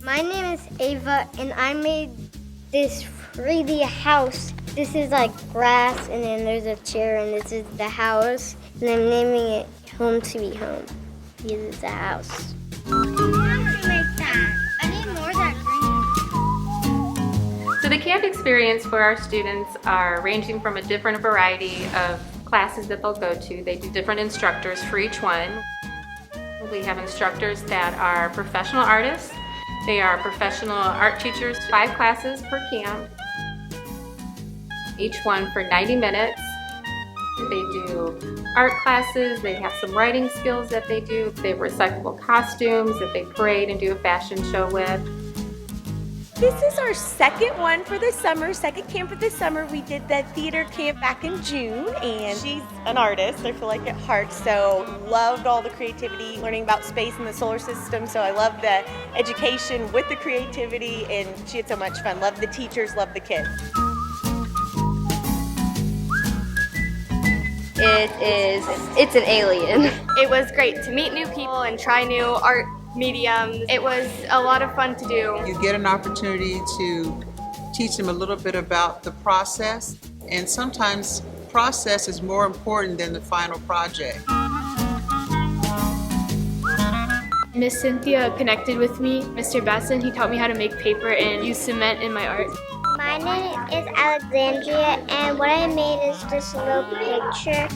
My name is Ava, and I made this 3D house. This is like grass, and then there's a chair, and this is the house. And I'm naming it Home Sweet Home because it's a house. How do you make that? I need more of that green. So the camp experience for our students are ranging from a different variety of classes that they'll go to. They do different instructors for each one. We have instructors that are professional artists. They are professional art teachers, 5 classes per camp, each one for 90 minutes. They do art classes, they have some writing skills that they do, they have recyclable costumes that they parade and do a fashion show with. This is our second one for the summer, second camp for the summer. We did the theater camp back in June, and she's an artist, I feel like, at heart, so loved all the creativity, learning about space and the solar system, so I love the education with the creativity, and she had so much fun. Loved the teachers, loved the kids. It's an alien. It was great to meet new people and try new art mediums. It was a lot of fun to do. You get an opportunity to teach them a little bit about the process, and sometimes process is more important than the final project. Miss Cynthia connected with me. Mr. Basson, he taught me how to make paper and use cement in my art. My name is Alexandria, and what I made is this little picture.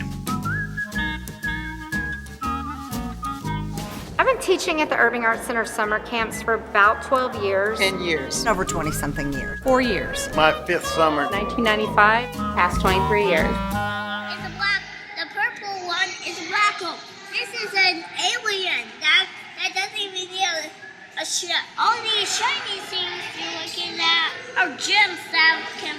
I've been teaching at the Irving Arts Center summer camps for about 12 years. 10 years. Over 20-something years. 4 years. My 5th summer. 1995, past 23 years. It's a black, the purple one is a black hole. This is an alien that doesn't even need a ship. All these shiny things you're looking at are gems that can